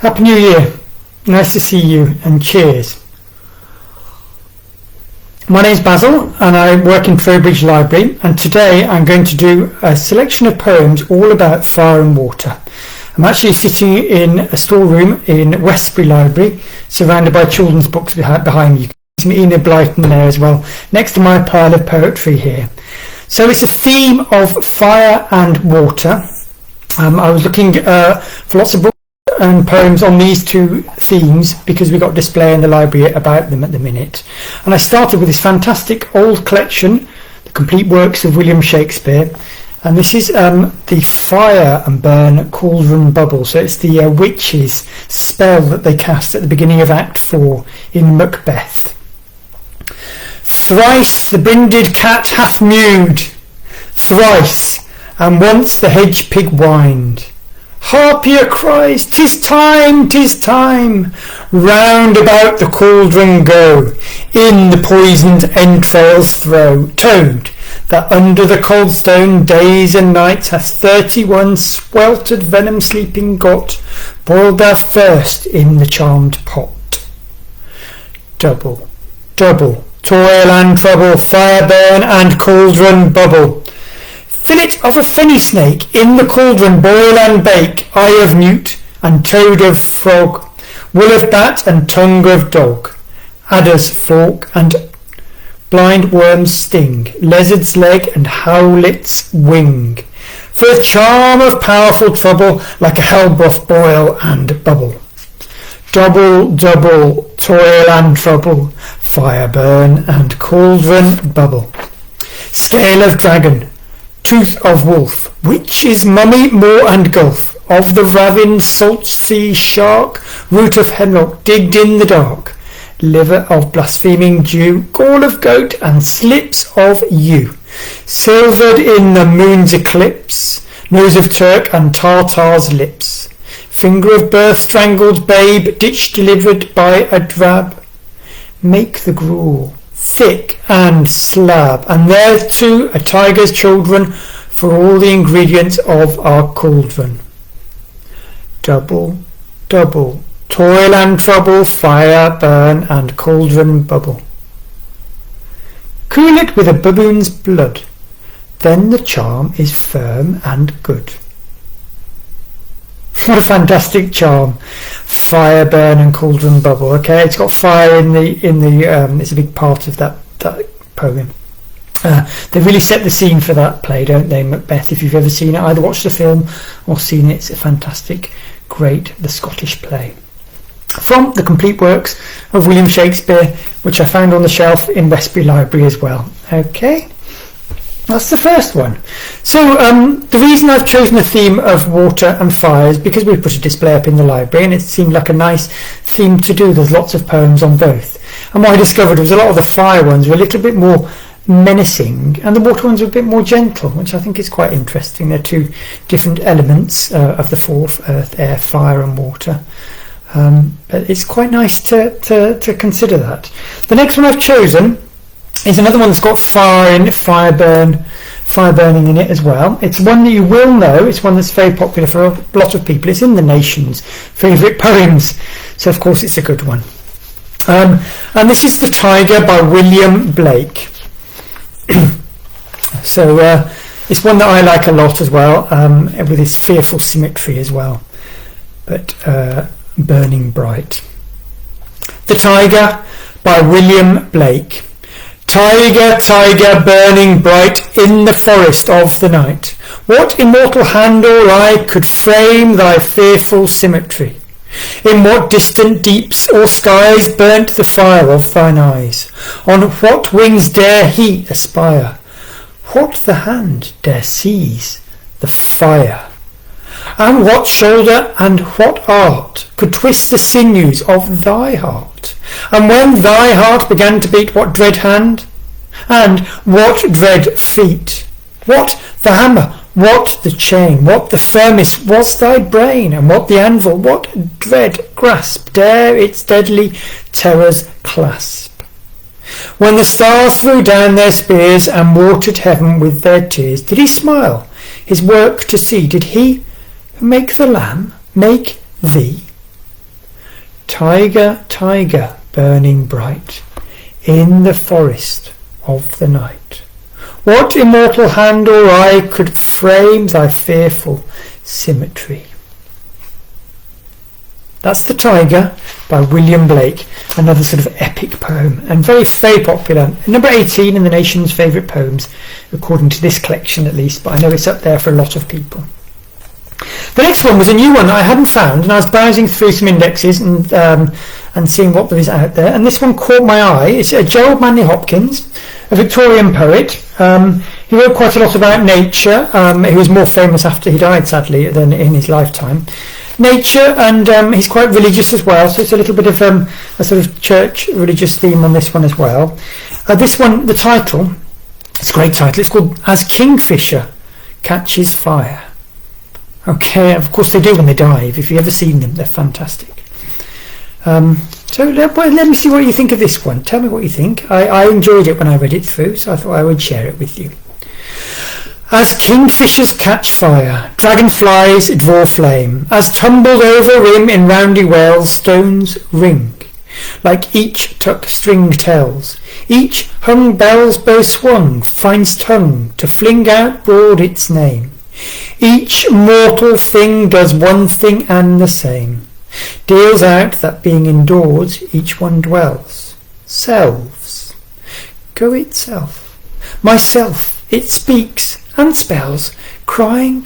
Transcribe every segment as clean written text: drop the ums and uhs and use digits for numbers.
Happy New Year. Nice to see you and cheers. My name's Basil and I work in Trowbridge Library, and today I'm going to do a selection of poems all about fire and water. I'm actually sitting in a storeroom in Westbury Library, surrounded by children's books behind me. You can see some Enid Blyton there as well, next to my pile of poetry here. So it's a theme of fire and water. I was looking for lots of books and poems on these two themes because we've got a display in the library about them at the minute. And I started with this fantastic old collection, The Complete Works of William Shakespeare. And this is the Fire and Burn Cauldron Bubble. So it's the witches' spell that they cast at the beginning of Act 4 in Macbeth. Thrice the brinded cat hath mewed, thrice, and once the hedge pig whined. Harpier cries, 'tis time, 'tis time, round about the cauldron go, in the poisoned entrails throw. Toad, that under the cold stone days and nights hath 31 sweltered venom sleeping got, boiled thou first in the charmed pot. Double, double, toil and trouble, fire burn and cauldron bubble. Fillet of a fenny snake, in the cauldron boil and bake, eye of newt and toad of frog, wool of bat and tongue of dog, adder's fork and blind worm's sting, lizard's leg and howlet's wing, for a charm of powerful trouble, like a hell broth boil and bubble. Double, double, toil and trouble, fire burn and cauldron bubble. Scale of dragon, tooth of wolf, witch's mummy, moor and gulf, of the ravined salt sea shark, root of hemlock digged in the dark, liver of blaspheming Jew, gall of goat and slips of yew, silvered in the moon's eclipse, nose of Turk and Tartar's lips, finger of birth strangled babe, ditch delivered by a drab, make the gruel thick and slab, and thereto a tiger's children, for all the ingredients of our cauldron. Double, double, toil and trouble, fire burn and cauldron bubble. Cool it with a baboon's blood, then the charm is firm and good. What a fantastic charm! Fire burn and cauldron bubble. Okay, it's got fire in the it's a big part of that poem. They really set the scene for that play, don't they, Macbeth? If you've ever seen it, either watched the film or seen it, it's a fantastic, great, the Scottish play. From The Complete Works of William Shakespeare, which I found on the shelf in Westbury Library as well. Okay. That's the first one. So the reason I've chosen the theme of water and fire is because we put a display up in the library and it seemed like a nice theme to do. There's lots of poems on both. And what I discovered was a lot of the fire ones were a little bit more menacing and the water ones were a bit more gentle, which I think is quite interesting. They're two different elements of the fourth, earth, air, fire and water. But it's quite nice to consider that. The next one I've chosen is another one that's got fire burning in it as well. It's one that you will know. It's one that's very popular for a lot of people. It's in the nation's favourite poems, so of course it's a good one. And this is The Tiger by William Blake. So it's one that I like a lot as well, with its fearful symmetry as well, but burning bright. The Tiger by William Blake. Tiger, tiger, burning bright in the forest of the night, what immortal hand or eye could frame thy fearful symmetry? In what distant deeps or skies burnt the fire of thine eyes? On what wings dare he aspire? What the hand dare seize the fire? And what shoulder and what art could twist the sinews of thy heart? And when thy heart began to beat, what dread hand? And what dread feet? What the hammer? What the chain? What the furnace was thy brain? And what the anvil? What dread grasp dare its deadly terrors clasp? When the stars threw down their spears and watered heaven with their tears, did he smile his work to see? Did he who make the lamb make thee? Tiger, tiger, burning bright in the forest of the night, what immortal hand or eye could frame thy fearful symmetry? That's The Tiger by William Blake, another sort of epic poem, and very popular. Number 18 in the nation's favourite poems, according to this collection at least, but I know it's up there for a lot of people. The next one was a new one that I hadn't found, and I was browsing through some indexes and seeing what there is out there, and this one caught my eye. It's Gerald Manley Hopkins, a Victorian poet. He wrote quite a lot about nature. He was more famous after he died, sadly, than in his lifetime. Nature, and he's quite religious as well, so it's a little bit of a sort of church religious theme on this one as well. This one, the title, it's a great title. It's called As Kingfisher Catches Fire. Okay, of course they do when they dive. If you've ever seen them, they're fantastic. So let me see what you think of this one. Tell me what you think. I enjoyed it when I read it through, so I thought I would share it with you. As kingfishers catch fire, dragonflies draw flame, as tumbled over rim in roundy wells stones ring, like each tuck string tells, each hung bell's bow swung finds tongue to fling out broad its name. Each mortal thing does one thing and the same, deals out that being indoors each one dwells, selves, go itself, myself it speaks and spells, crying,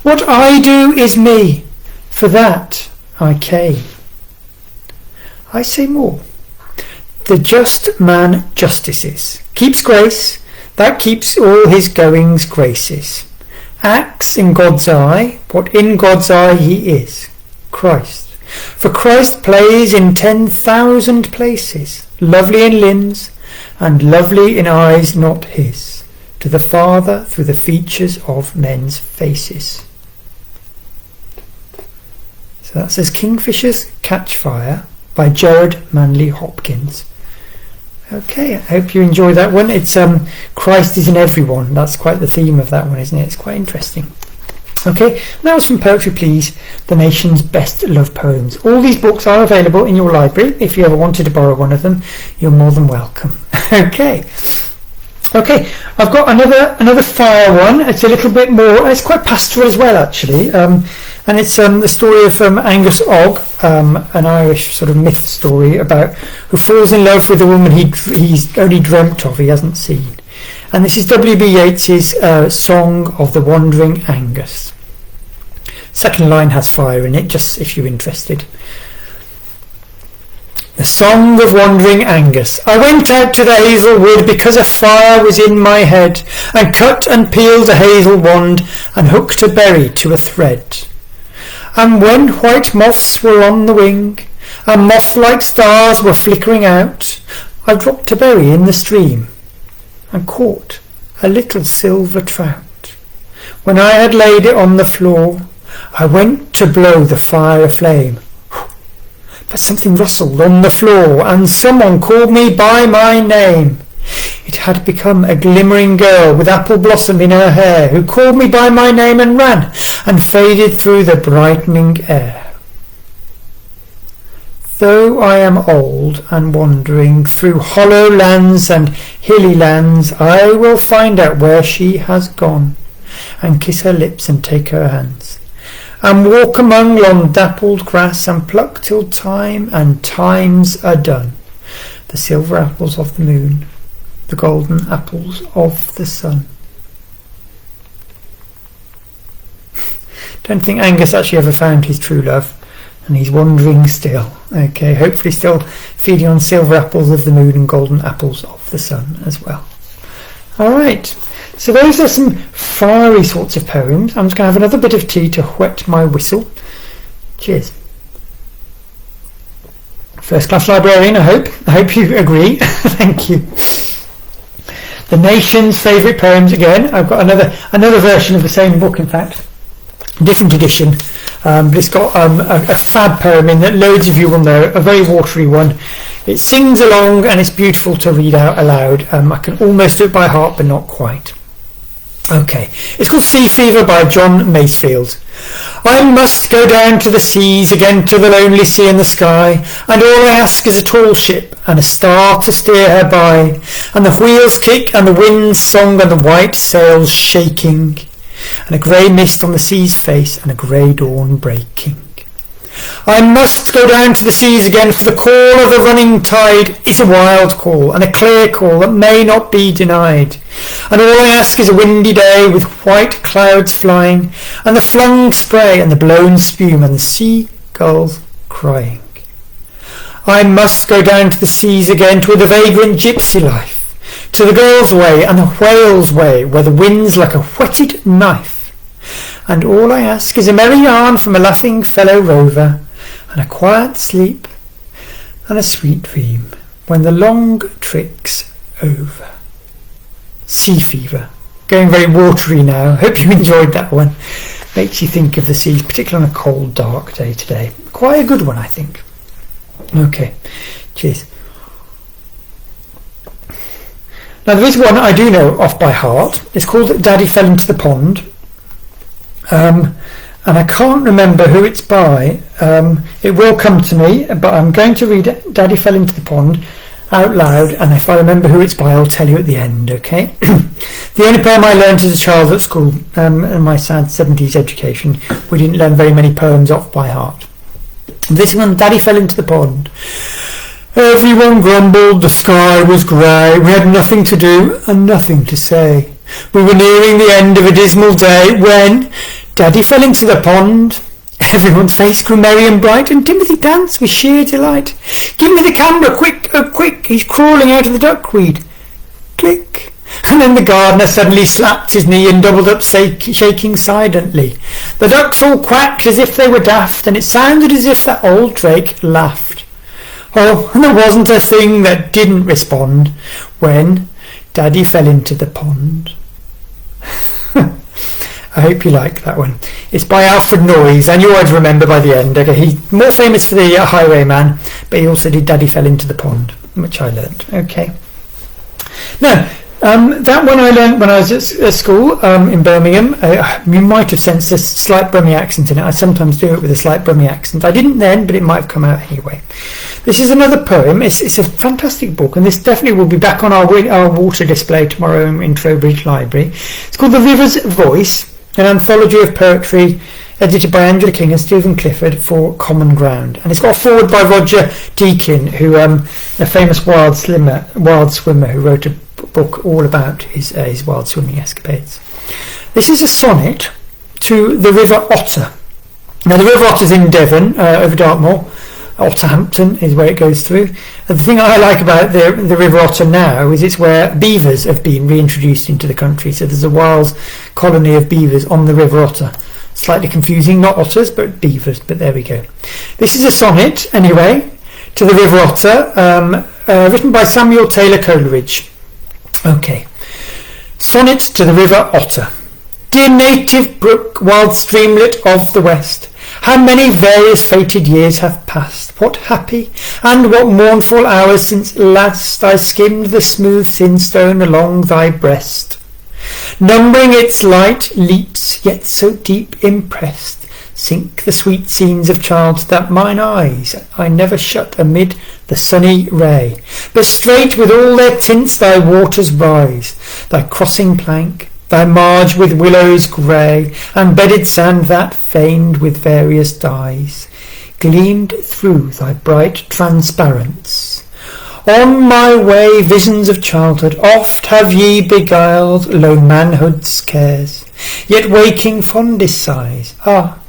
what I do is me, for that I came. I say more, the just man justices, keeps grace, that keeps all his goings graces, acts in God's eye what in God's eye he is, Christ. For Christ plays in 10,000 places, lovely in limbs and lovely in eyes not his, to the Father through the features of men's faces. So that says Kingfishers Catch Fire by Gerard Manley Hopkins. Okay, I hope you enjoy that one. It's Christ is in everyone. That's quite the theme of that one, isn't it? It's quite interesting. Okay, that was from Poetry Please, the nation's best loved poems. All these books are available in your library. If you ever wanted to borrow one of them, you're more than welcome. Okay, I've got another fire one. It's a little bit more, it's quite pastoral as well actually, and it's the story of Angus Og, an Irish sort of myth story about who falls in love with a woman he's only dreamt of, he hasn't seen. And this is W.B. Yeats's Song of the Wandering Angus. Second line has fire in it, just if you're interested. The Song of Wandering Angus. I went out to the hazel wood because a fire was in my head, and cut and peeled a hazel wand, and hooked a berry to a thread. And when white moths were on the wing, and moth-like stars were flickering out, I dropped a berry in the stream, and caught a little silver trout. When I had laid it on the floor, I went to blow the fire aflame, but something rustled on the floor, and someone called me by my name. It had become a glimmering girl with apple blossom in her hair, who called me by my name and ran, and faded through the brightening air. Though I am old and wandering through hollow lands and hilly lands, I will find out where she has gone, and kiss her lips and take her hands, and walk among long dappled grass, and pluck till time and times are done, the silver apples of the moon, the golden apples of the sun. Don't think Angus actually ever found his true love, and he's wandering still. Okay, hopefully still feeding on silver apples of the moon and golden apples of the sun as well. Alright, so those are some fiery sorts of poems. I'm just going to have another bit of tea to whet my whistle. Cheers. First class librarian, I hope you agree. Thank you. The nation's favourite poems again. I've got another version of the same book, in fact, different edition, but it's got a fab poem in that loads of you will know, a very watery one. It sings along and it's beautiful to read out aloud. I can almost do it by heart, but not quite. Okay, it's called Sea Fever by John Maysfield. I must go down to the seas again, to the lonely sea and the sky, and all I ask is a tall ship and a star to steer her by, and the wheels kick and the wind's song and the white sails shaking, and a grey mist on the sea's face and a grey dawn breaking. I must go down to the seas again, for the call of the running tide is a wild call and a clear call that may not be denied. And all I ask is a windy day with white clouds flying, and the flung spray and the blown spume and the seagulls crying. I must go down to the seas again, to the vagrant gypsy life, to the girl's way and the whale's way, where the wind's like a whetted knife. And all I ask is a merry yarn from a laughing fellow rover, and a quiet sleep and a sweet dream when the long trick's over. Sea Fever. Going very watery now. Hope you enjoyed that one. Makes you think of the sea, particularly on a cold, dark day today. Quite a good one, I think. Okay, cheers. Now there is one I do know off by heart. It's called Daddy Fell into the Pond. And I can't remember who it's by. It will come to me, but I'm going to read it, Daddy Fell into the Pond, out loud, and if I remember who it's by, I'll tell you at the end, okay? The only poem I learnt as a child at school, in my sad 70s education, we didn't learn very many poems off by heart. This one, Daddy Fell into the Pond. Everyone grumbled, the sky was grey, we had nothing to do and nothing to say. We were nearing the end of a dismal day when Daddy fell into the pond. Everyone's face grew merry and bright, and Timothy danced with sheer delight. Give me the camera, quick, oh quick, he's crawling out of the duckweed. Click. And then the gardener suddenly slapped his knee and doubled up, shaking silently. The ducks all quacked as if they were daft, and it sounded as if that old drake laughed. Oh, and there wasn't a thing that didn't respond when Daddy fell into the pond. I hope you like that one. It's by Alfred Noyes, and you always remember by the end. Okay, he's more famous for the Highwayman, but he also did Daddy Fell into the Pond, which I learnt. Okay. Now, that one I learnt when I was at school in Birmingham. You might have sensed a slight Brummie accent in it. I sometimes do it with a slight Brummie accent. I didn't then, but it might have come out anyway. This is another poem. It's a fantastic book, and this definitely will be back on our water display tomorrow in Trowbridge Library. It's called The River's Voice, an anthology of poetry edited by Angela King and Stephen Clifford for Common Ground. And it's got a foreword by Roger Deakin, who a famous wild swimmer who wrote a book all about his wild swimming escapades. This is a sonnet to the River Otter. Now the River Otter's in Devon, over Dartmoor. Otterhampton is where it goes through. And the thing I like about the River Otter now is it's where beavers have been reintroduced into the country. So there's a wild colony of beavers on the River Otter. Slightly confusing, not otters but beavers, but there we go. This is a sonnet, anyway, to the River Otter, written by Samuel Taylor Coleridge. Okay. Sonnet to the River Otter. Dear native brook, wild streamlet of the west, how many various fated years have passed, what happy and what mournful hours since last I skimmed the smooth thin stone along thy breast. Numbering its light leaps, yet so deep impressed, sink the sweet scenes of childhood that mine eyes I never shut amid the sunny ray, but straight with all their tints thy waters rise, thy crossing plank, thy marge with willows grey, and bedded sand that, veined with various dyes, gleamed through thy bright transparence. On my way visions of childhood oft have ye beguiled lone manhood's cares, yet waking fondest sighs, ah,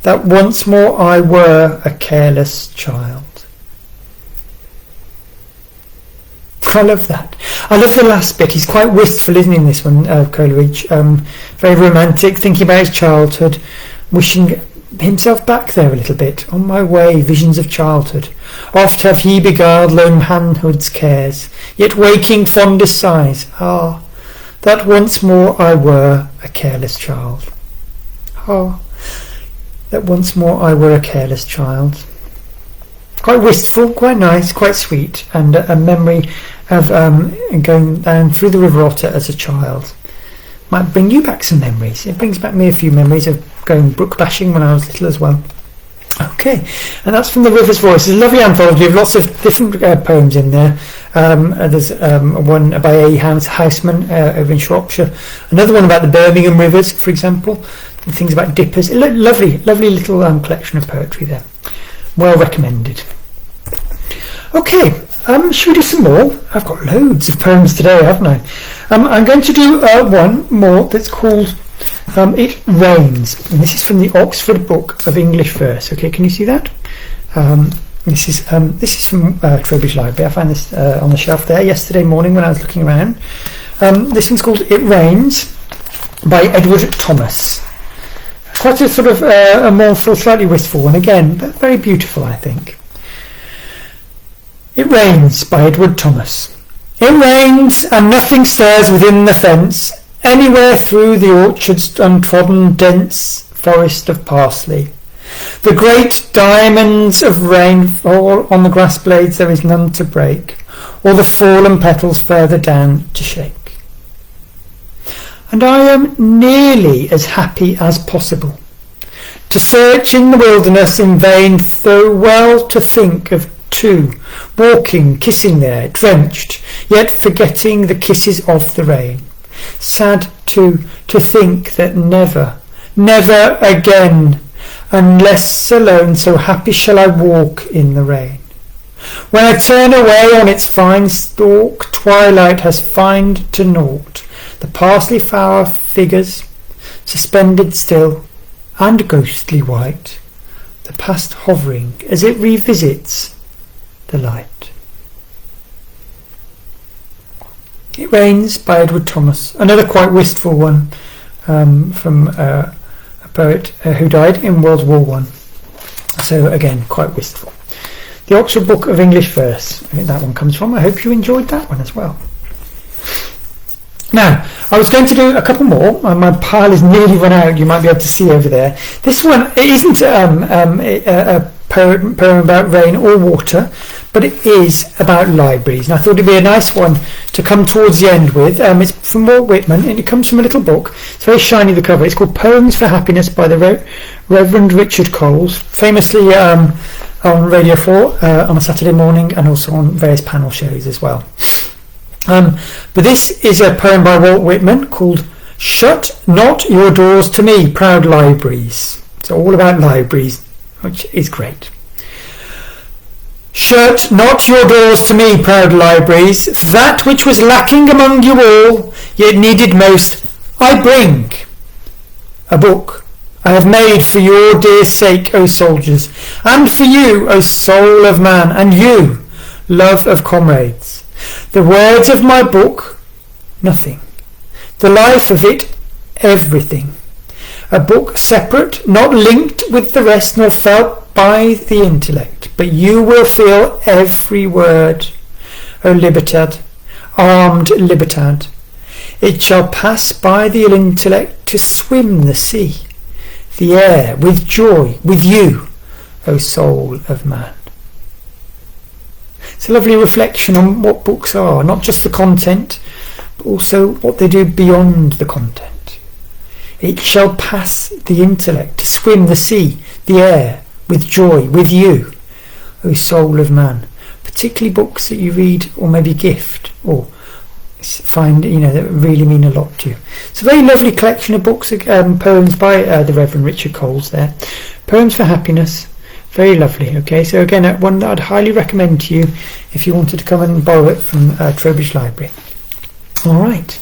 that once more I were a careless child. I love that. I love the last bit. He's quite wistful, isn't he, in this one, Coleridge? Very romantic, thinking about his childhood, wishing himself back there a little bit. On my way, visions of childhood. Oft have ye beguiled lone manhood's cares, yet waking fondest sighs. Ah, that once more I were a careless child. Ah, that once more I were a careless child. Quite wistful, quite nice, quite sweet, and a memory of going down through the River Otter as a child. Might bring you back some memories. It brings back me a few memories of going brook bashing when I was little as well. Okay, and that's from the River's Voice. It's a lovely anthology of lots of different poems in there. There's one by A. Houseman over in Shropshire, another one about the Birmingham rivers, for example, and things about dippers. Lovely little collection of poetry there. Well recommended. Okay, should we do some more? I've got loads of poems today, haven't I? I'm going to do one more that's called It Rains, and this is from the Oxford Book of English Verse. Okay, can you see that? This is from Trowbridge Library. I found this on the shelf there yesterday morning when I was looking around. This one's called It Rains by Edward Thomas. Quite a sort of a mournful, slightly wistful one again, but very beautiful, I think. It Rains by Edward Thomas. It rains and nothing stirs within the fence, anywhere through the orchard's untrodden dense forest of parsley. The great diamonds of rain fall on the grass blades, there is none to break, or the fallen petals further down to shake. And I am nearly as happy as possible, to search in the wilderness in vain, though well to think of two walking, kissing there, drenched, yet forgetting the kisses of the rain. Sad too to think that never again, unless alone, so happy shall I walk in the rain. When I turn away on its fine stalk, twilight has fined to naught the parsley flower figures, suspended still and ghostly white, the past hovering as it revisits the light. It Rains by Edward Thomas, another quite wistful one from a poet who died in World War I. So again, quite wistful. The Oxford Book of English Verse, I think that one comes from. I hope you enjoyed that one as well. Now, I was going to do a couple more, and my pile is nearly run out. You might be able to see over there. This one, it isn't a poem about rain or water, but it is about libraries, and I thought it'd be a nice one to come towards the end with. It's from Walt Whitman, and it comes from a little book. It's very shiny, the cover. It's called Poems for Happiness by the Reverend Richard Coles, famously on Radio 4 on a Saturday morning, and also on various panel shows as well. But this is a poem by Walt Whitman called Shut Not Your Doors to Me, Proud Libraries. It's all about libraries, which is great. Shut not your doors to me, proud libraries, that which was lacking among you all, yet needed most, I bring. A book I have made for your dear sake, O soldiers, and for you, O soul of man, and you, love of comrades. The words of my book, nothing. The life of it, everything. A book separate, not linked with the rest, nor felt by the intellect, but you will feel every word, O Libertad, armed Libertad. It shall pass by the intellect to swim the sea, the air, with joy, with you, O soul of man. It's a lovely reflection on what books are, not just the content, but also what they do beyond the content. It shall pass the intellect to swim the sea, the air, with joy, with you, O soul of man. Particularly books that you read or maybe gift or find, that really mean a lot to you. It's a very lovely collection of books, poems by the Reverend Richard Coles there. Poems for Happiness. Very lovely. Okay, so again, one that I'd highly recommend to you if you wanted to come and borrow it from Trowbridge Library. All right.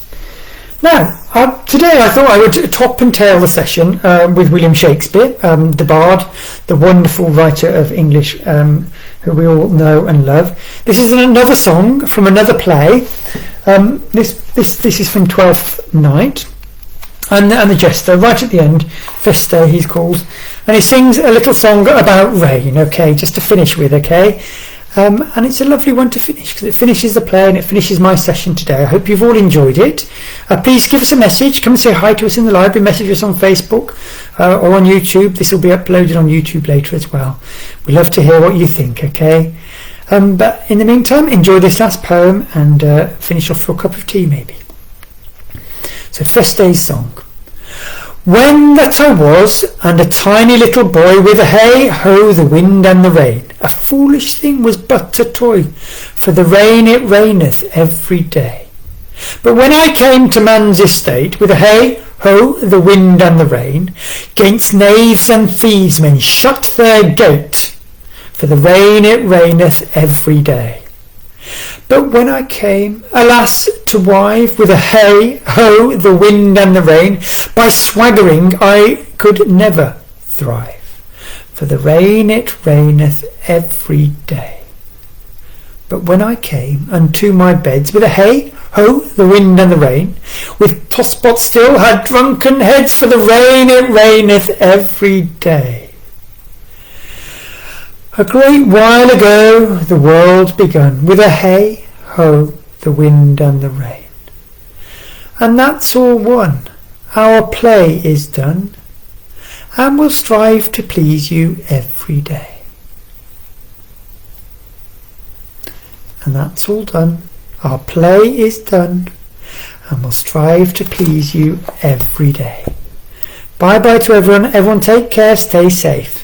Now, today I thought I would top and tail the session with William Shakespeare, the bard, the wonderful writer of English, who we all know and love. This is another song from another play. This is from Twelfth Night, and the Jester, right at the end, Feste he's called, and he sings a little song about rain. Okay, just to finish with. Okay. And it's a lovely one to finish because it finishes the play and it finishes my session today. I hope you've all enjoyed it. Please give us a message. Come and say hi to us in the library. Message us on Facebook or on YouTube. This will be uploaded on YouTube later as well. We'd love to hear what you think, okay? But in the meantime, enjoy this last poem and finish off for a cup of tea maybe. So Feste's song. When that I was, and a tiny little boy, with a hey-ho, the wind and the rain, a foolish thing was but a toy, for the rain it raineth every day. But when I came to man's estate, with a hey-ho, the wind and the rain, 'gainst knaves and thieves men shut their gate, for the rain it raineth every day. But when I came, alas, to wive, with a hey-ho, the wind and the rain, by swaggering I could never thrive, for the rain it raineth every day. But when I came unto my beds, with a hey-ho, the wind and the rain, with tosspots still had drunken heads, for the rain it raineth every day. A great while ago the world begun, with a hey-ho, the wind and the rain. And that's all one, our play is done, and we'll strive to please you every day. And that's all done, our play is done, and we'll strive to please you every day. Bye bye to everyone, everyone take care, stay safe.